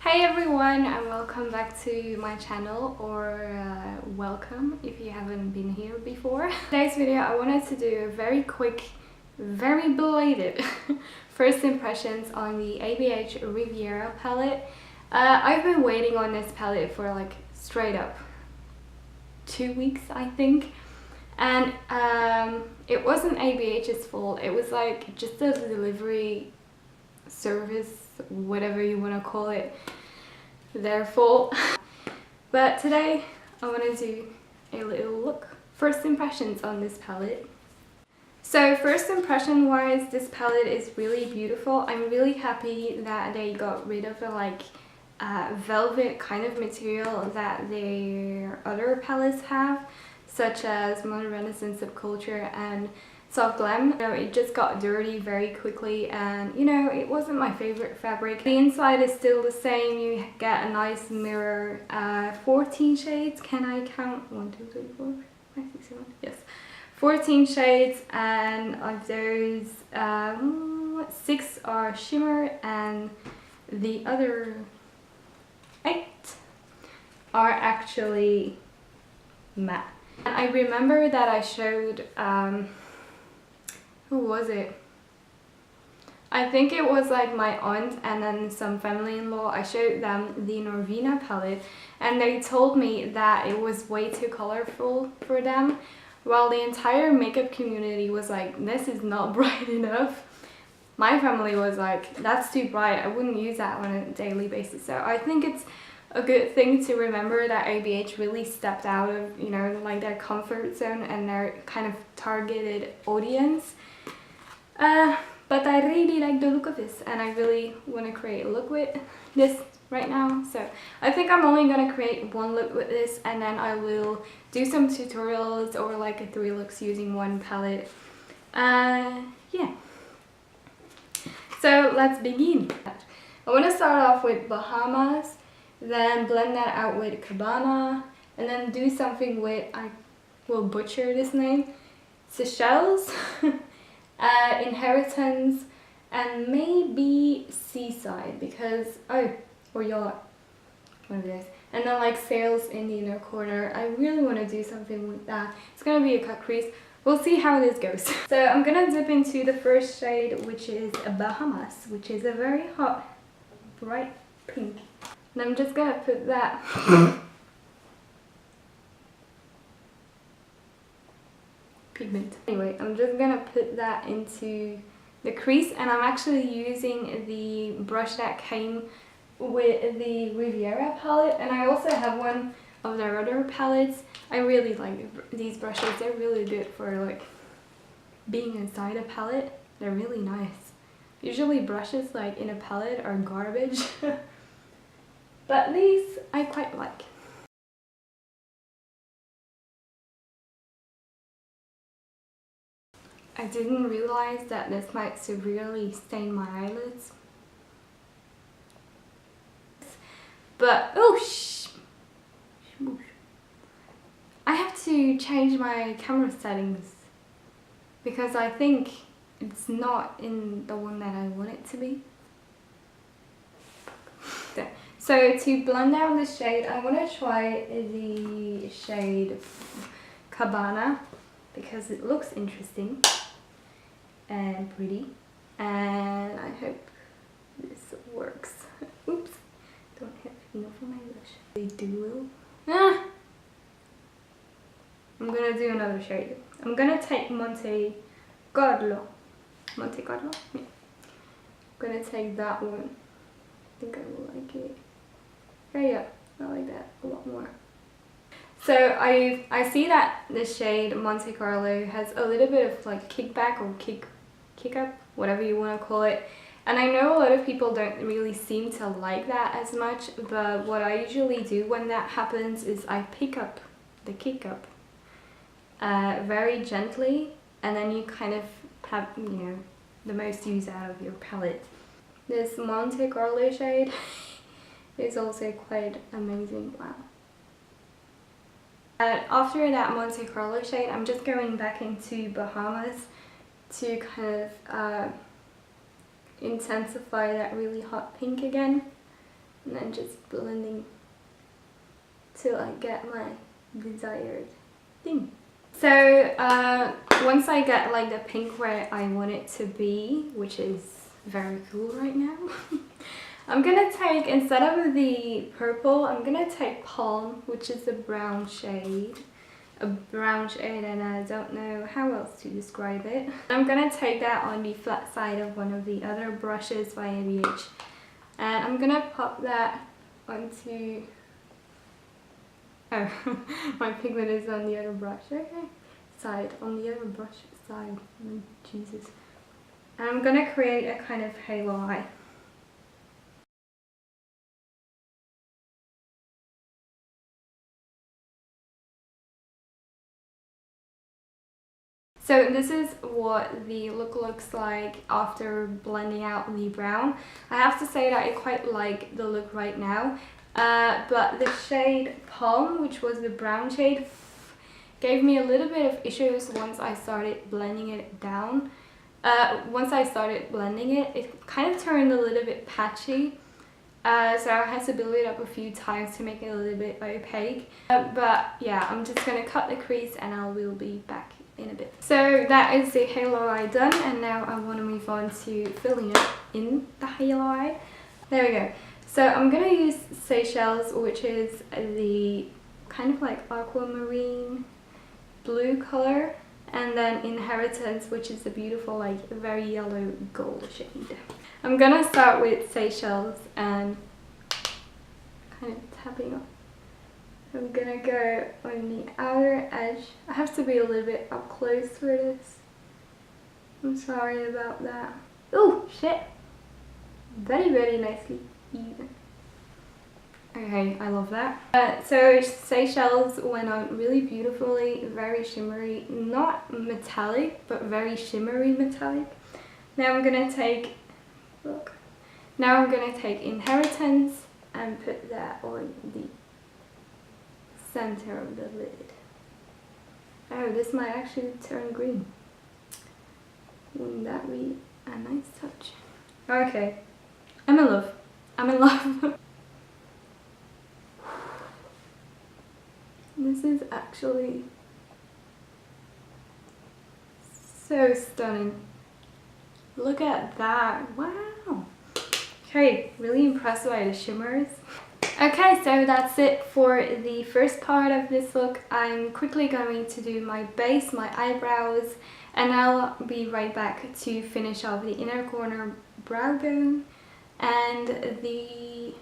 Hey everyone, and welcome back to my channel, or welcome if you haven't been here before. Today's video I wanted to do a very quick, very belated first impressions on the ABH Riviera palette. I've been waiting on this palette for like straight up 2 weeks I think, and it wasn't ABH's fault. It was like just a delivery service, whatever you want to call it, their fault. But today I want to do a little look, first impressions on this palette. So first impression wise, this palette is really beautiful. I'm really happy that they got rid of the velvet kind of material that their other palettes have, such as Modern Renaissance, Subculture and Soft Glam. You know, it just got dirty very quickly, and you know, it wasn't my favorite fabric. The inside is still the same. You get a nice mirror, 14 shades. Can I count? 1, 2, 3, 4, 5, 6, 7. Yes, 14 shades, and of those 6 are shimmer and the other 8 are actually matte. And I remember that I showed who was it? I think it was like my aunt and then some family-in-law. I showed them the Norvina palette and they told me that it was way too colorful for them, while the entire makeup community was like, this is not bright enough. My family was like, that's too bright, I wouldn't use that on a daily basis. So I think it's a good thing to remember that ABH really stepped out of, you know, like their comfort zone and their kind of targeted audience. But I really like the look of this, and I really want to create a look with this right now. So I think I'm only going to create one look with this, and then I will do some tutorials or like a 3 looks using one palette. Yeah. So let's begin. I want to start off with Bahamas, then blend that out with Cabana, and then do something with, I will butcher this name, Seychelles, Inheritance, and maybe Seaside, because, or Yacht, one of those. And then like Sails in the inner corner. I really want to do something with that. It's going to be a cut crease. We'll see how this goes. So I'm going to dip into the first shade, which is Bahamas, which is a very hot, bright pink. And I'm just going to put that pigment. Anyway, I'm just gonna put that into the crease, and I'm actually using the brush that came with the Riviera palette, and I also have one of their other palettes. I really like these brushes. They're really good for like being inside a palette. They're really nice. Usually brushes like in a palette are garbage, but these I quite like. I didn't realize that this might severely stain my eyelids. But, oh shh! I have to change my camera settings because I think it's not in the one that I want it to be. So to blend out the shade, I want to try the shade Cabana because it looks interesting and pretty, and I hope this works. Oops, don't have enough for my blush. They do. I'm gonna do another shade. I'm gonna take Monte Carlo. Yeah. I'm gonna take that one. I think I will like it. Yeah, I like that a lot more. So I see that the shade Monte Carlo has a little bit of like kickback or kick up, whatever you want to call it, and I know a lot of people don't really seem to like that as much, but what I usually do when that happens is I pick up the kick up very gently, and then you kind of have, you know, the most use out of your palette. This Monte Carlo shade is also quite amazing. Wow. After that Monte Carlo shade, I'm just going back into Bahamas to kind of intensify that really hot pink again. And and then just blending till I get my desired thing. So once I get like the pink where I want it to be, which is very cool right now, I'm gonna take, instead of the purple, I'm gonna take Palm, which is a brown shade. And I don't know how else to describe it. I'm gonna take that on the flat side of one of the other brushes by ABH, and I'm gonna pop that onto... Oh, my pigment is on the other brush. Okay, side, on the other brush side. Oh, Jesus. And I'm gonna create a kind of halo eye. So this is what the look looks like after blending out the brown. I have to say that I quite like the look right now, but the shade Palm, which was the brown shade, gave me a little bit of issues once I started blending it down. Once I started blending it, it kind of turned a little bit patchy. So I had to build it up a few times to make it a little bit opaque. But yeah, I'm just going to cut the crease and I will be back in a bit. So that is the halo eye done, and now I want to move on to filling it in the halo eye. There we go. So I'm going to use Seychelles, which is the kind of like aquamarine blue color, and then Inheritance, which is a beautiful like very yellow gold shade. I'm gonna start with Seychelles and kind of tapping off. I'm gonna go on the outer edge. I have to be a little bit up close for this. I'm sorry about that. Oh shit! Very, very nicely even. Okay, I love that. So Seychelles went on really beautifully, very shimmery, not metallic, but very shimmery metallic. Now I'm gonna take, look, now I'm gonna take Inheritance and put that on the center of the lid. Oh, this might actually turn green. Wouldn't that be a nice touch? Okay, I'm in love. I'm in love. This is actually so stunning. Look at that. Wow. Okay, really impressed by the shimmers. Okay, so that's it for the first part of this look. I'm quickly going to do my base, my eyebrows, and I'll be right back to finish off the inner corner brow bone and the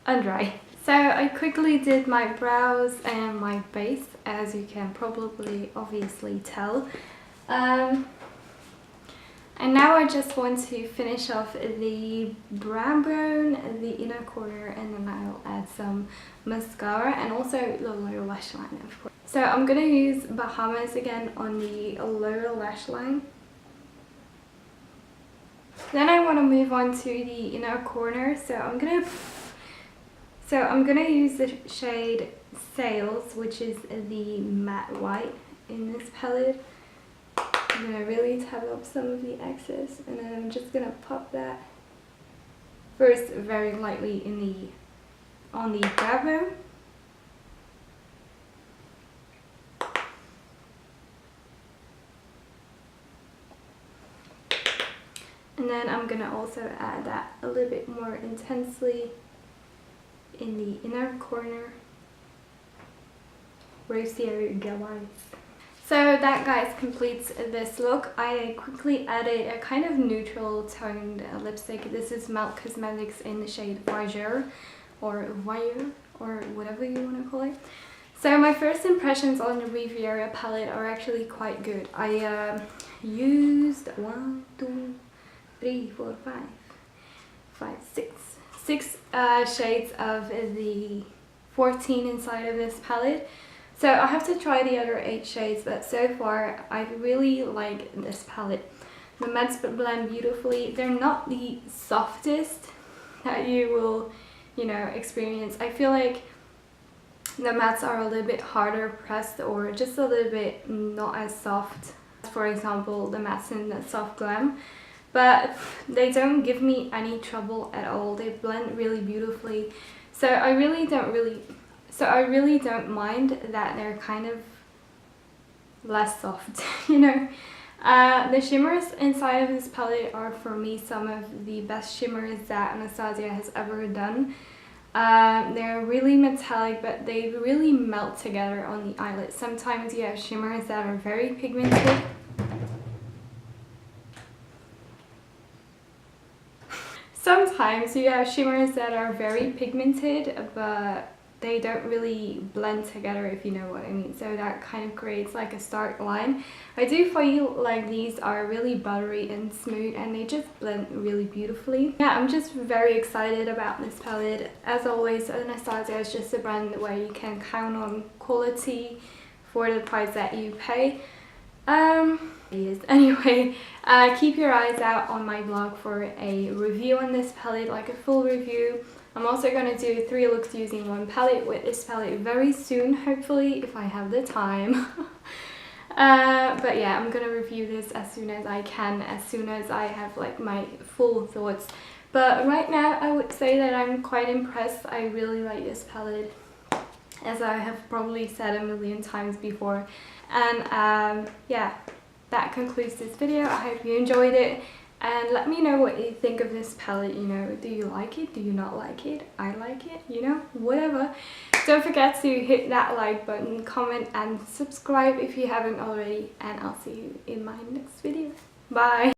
under eye. So I quickly did my brows and my base, as you can probably obviously tell. And now I just want to finish off the brow bone, the inner corner, and then I'll add some mascara and also the lower lash line, of course. So I'm going to use Bahamas again on the lower lash line. Then I want to move on to the inner corner, so I'm going to use the shade Sails, which is the matte white in this palette. I'm going to really tap up some of the excess, and then I'm just going to pop that first very lightly on the brow bone. And then I'm going to also add that a little bit more intensely in the inner corner. Rocio Galais. So that, guys, completes this look. I quickly added a kind of neutral toned lipstick. This is Melt Cosmetics in the shade Voyeur or whatever you want to call it. So my first impressions on the Riviera palette are actually quite good. I used 1, 2, 3, 4, 5, 6 shades of the 14 inside of this palette. So I have to try the other 8 shades, but so far I really like this palette. The mattes blend beautifully. They're not the softest that you will, you know, experience. I feel like the mattes are a little bit harder pressed or just a little bit not as soft. For example, the mattes in the Soft Glam. but they don't give me any trouble at all. They blend really beautifully, so I really don't mind that they're kind of less soft, you know. The shimmers inside of this palette are for me some of the best shimmers that Anastasia has ever done. They're really metallic, but they really melt together on the eyelid. Sometimes you have shimmers that are very pigmented. Sometimes you have shimmers that are very pigmented, but they don't really blend together, if you know what I mean. So that kind of creates like a stark line. I do feel like these are really buttery and smooth, and they just blend really beautifully. Yeah, I'm just very excited about this palette. As always, Anastasia is just a brand where you can count on quality for the price that you pay. Anyway, keep your eyes out on my blog for a review on this palette, like a full review. I'm also going to do 3 looks using one palette with this palette very soon, hopefully, if I have the time. But yeah, I'm going to review this as soon as I can, as soon as I have like my full thoughts. But right now I would say that I'm quite impressed. I really like this palette, as I have probably said a million times before. And yeah, that concludes this video. I hope you enjoyed it, and let me know what you think of this palette. You know, do you like it? Do you not like it? I like it, you know, whatever. Don't forget to hit that like button, comment and subscribe if you haven't already, and I'll see you in my next video. Bye!